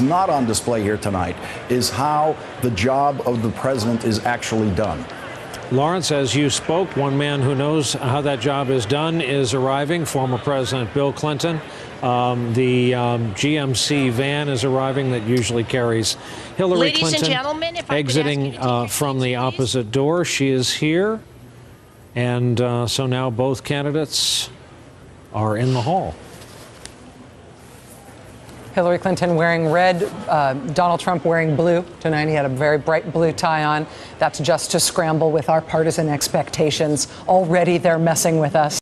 not on display here tonight is how the job of the president is actually done. Lawrence, as you spoke, one man who knows how that job is done is arriving, former President Bill Clinton. The GMC van is arriving that usually carries Hillary Ladies Clinton, and gentlemen, if I exiting from the opposite door. She is here. And so now both candidates are in the hall. Hillary Clinton wearing red, Donald Trump wearing blue tonight. He had a very bright blue tie on. That's just to scramble with our partisan expectations. Already they're messing with us.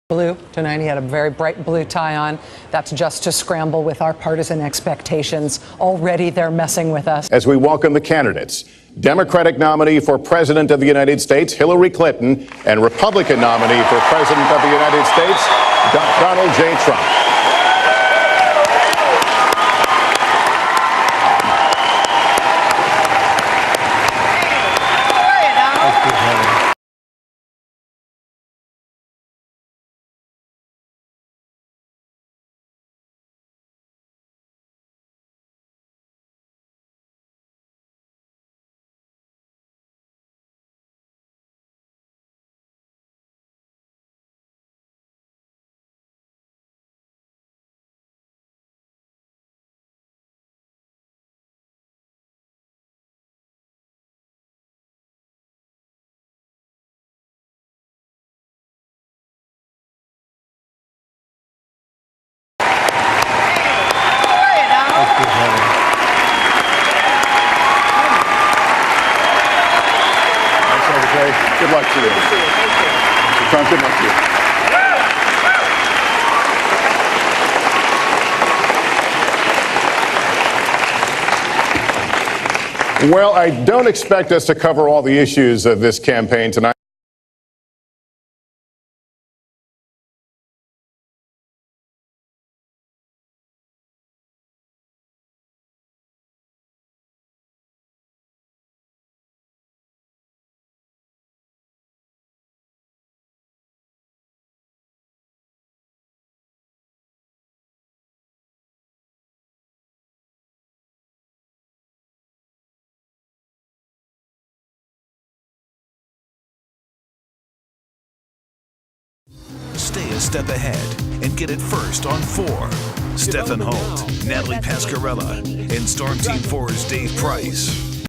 Blue tonight. He had a very bright blue tie on. That's just to scramble with our partisan expectations. Already they're messing with us. As we welcome the candidates, Democratic nominee for President of the United States, Hillary Clinton, and Republican nominee for President of the United States, Donald J. Trump. Good luck to you. Mr. Trump, good luck to you. Well, I don't expect us to cover all the issues of this campaign tonight. Stay a step ahead and get it first on 4. Stefan Holt, Natalie Pascarella, and Storm Team 4's Dave Price.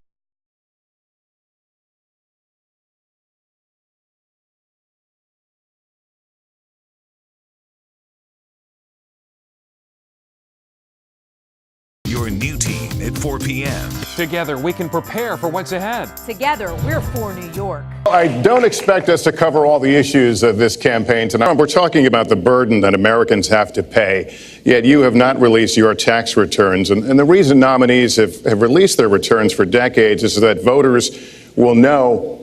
Your new team at 4 p.m. Together, we can prepare for what's ahead. Together, we're for New York. I don't expect us to cover all the issues of this campaign tonight. We're talking about the burden that Americans have to pay, yet you have not released your tax returns. And the reason nominees have released their returns for decades is so that voters will know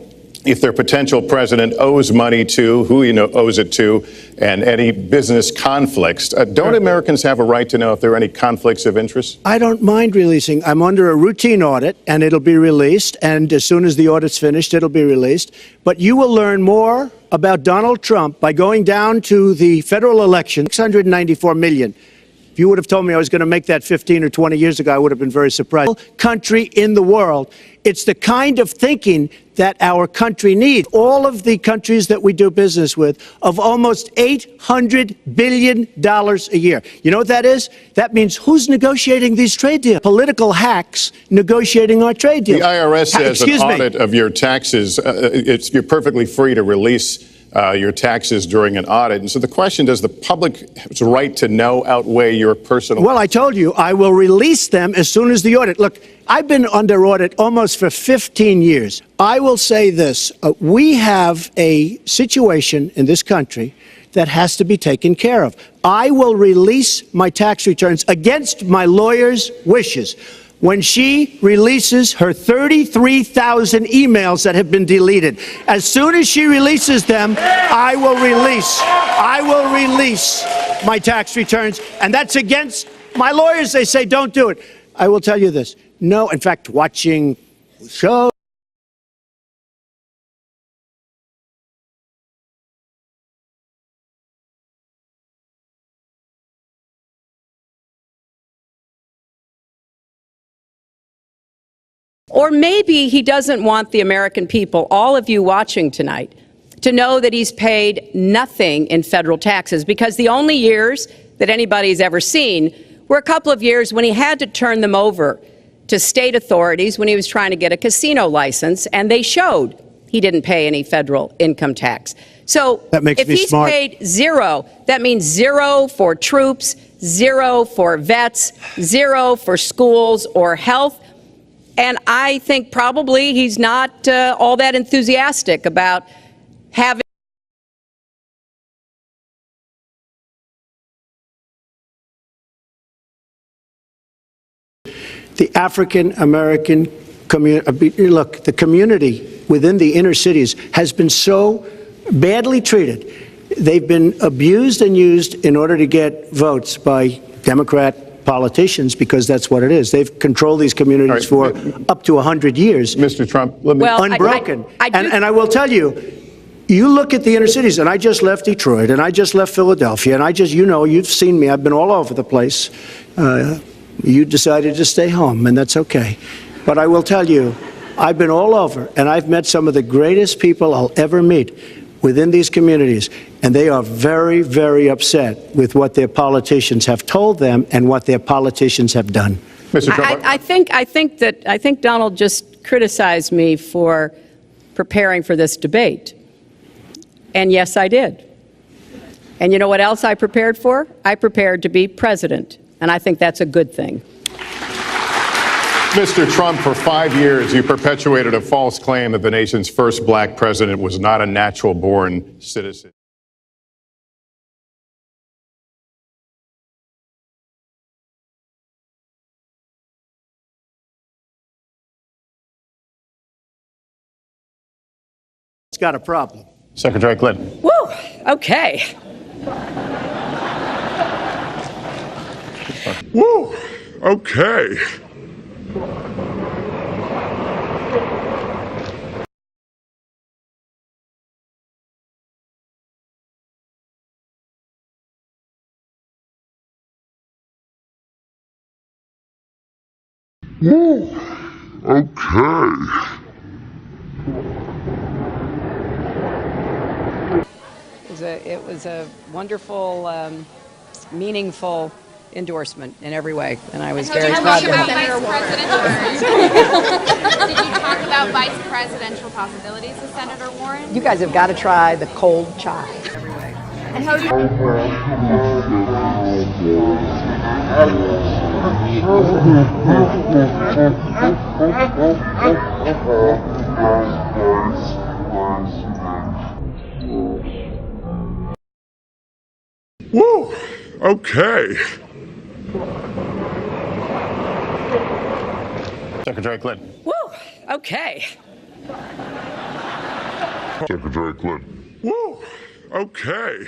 if their potential president owes money to, who owes it to, and any business conflicts. Don't Americans have a right to know if there are any conflicts of interest? I don't mind releasing. I'm under a routine audit, and it'll be released. And as soon as the audit's finished, it'll be released. But you will learn more about Donald Trump by going down to the federal election, 694 million. If you would have told me I was going to make that 15 or 20 years ago, I would have been very surprised. Country in the world. It's the kind of thinking that our country needs. All of the countries that we do business with, of almost $800 billion a year. You know what that is? That means who's negotiating these trade deals? Political hacks negotiating our trade deals. The IRS says an audit of your taxes, you're perfectly free to release your taxes during an audit. And so the question, does the public's right to know outweigh your personal? Well, I told you, I will release them as soon as the audit. Look, I've been under audit almost for 15 years. I will say this. We have a situation in this country that has to be taken care of. I will release my tax returns against my lawyer's wishes. When she releases her 33,000 emails that have been deleted, as soon as she releases them, I will release my tax returns. And that's against my lawyers. They say, don't do it. I will tell you this. No, in fact, watching shows. Or maybe he doesn't want the American people, all of you watching tonight, to know that he's paid nothing in federal taxes, because the only years that anybody's ever seen were a couple of years when he had to turn them over to state authorities when he was trying to get a casino license, and they showed he didn't pay any federal income tax. So if he's paid zero, that means zero for troops, zero for vets, zero for schools or health. And I think probably he's not all that enthusiastic about having the African American community. Look, the community within the inner cities has been so badly treated. They've been abused and used in order to get votes by Democrat politicians, because that's what it is. They've controlled these communities for up to 100 years. Mr. Trump, let me... Unbroken. And I will tell you, you look at the inner cities, and I just left Detroit, and I just left Philadelphia, and I just, you know, you've seen me. I've been all over the place. You decided to stay home, and that's okay. But I will tell you, I've been all over, and I've met some of the greatest people I'll ever meet within these communities, and they are very, very upset with what their politicians have told them and what their politicians have done. Mr. Trump, I think Donald just criticized me for preparing for this debate. And yes, I did. And you know what else I prepared for? I prepared to be president. And I think that's a good thing. Mr. Trump, for 5 years, you perpetuated a false claim that the nation's first black president was not a natural-born citizen. It's got a problem. Secretary Clinton. Woo! Okay. Woo! Okay. Woo! Okay. It was a wonderful, meaningful endorsement in every way, and I was very proud of it. Did you talk about vice presidential possibilities with Senator Warren? You guys have got to try the cold chai. And how Woo! Okay. Secretary Clinton. Woo! Okay. Secretary Clinton. Woo! Okay.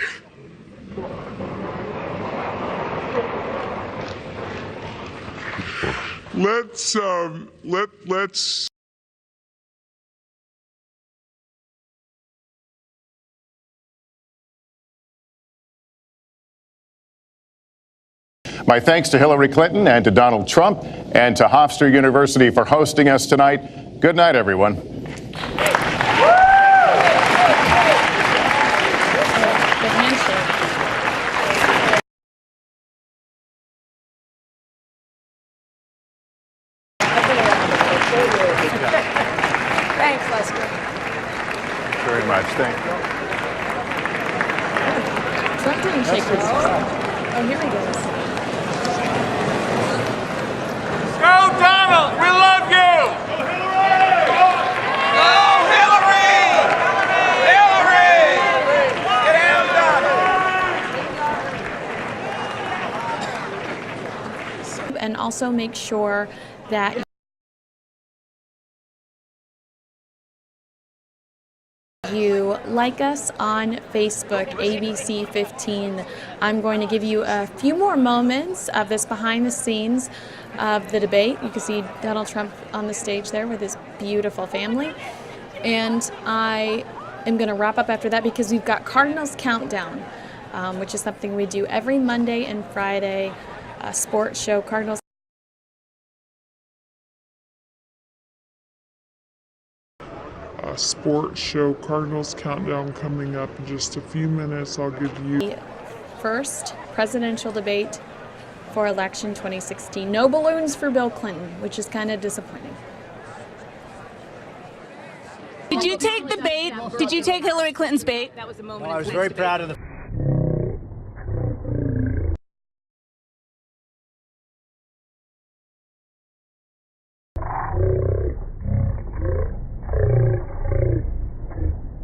Let's My thanks to Hillary Clinton and to Donald Trump and to Hofstra University for hosting us tonight. Good night, everyone. Thanks, Lester. Very much. Thank you. Trump didn't shake his Oh, here he goes. Go, Donald! We love you! Go, Hillary! Hillary! Get down, Donald! And also make sure that you like us on Facebook, ABC15. I'm going to give you a few more moments of this behind the scenes of the debate. You can see Donald Trump on the stage there with his beautiful family. And I am going to wrap up after that because we've got Cardinals Countdown, which is something we do every Monday and Friday, a sports show, Cardinals sports show, Cardinals Countdown, coming up in just a few minutes. I'll give you The first presidential debate for election 2016. No balloons for Bill Clinton, which is kind of disappointing. Did you take the bait? Did you take Hillary Clinton's bait? That was a moment. Well, I was very proud of the.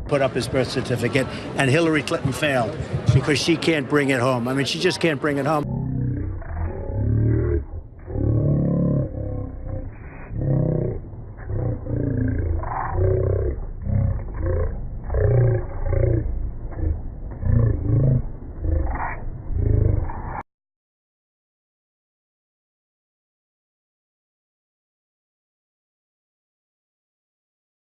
Put up his birth certificate, and Hillary Clinton failed because she can't bring it home. I mean, she just can't bring it home.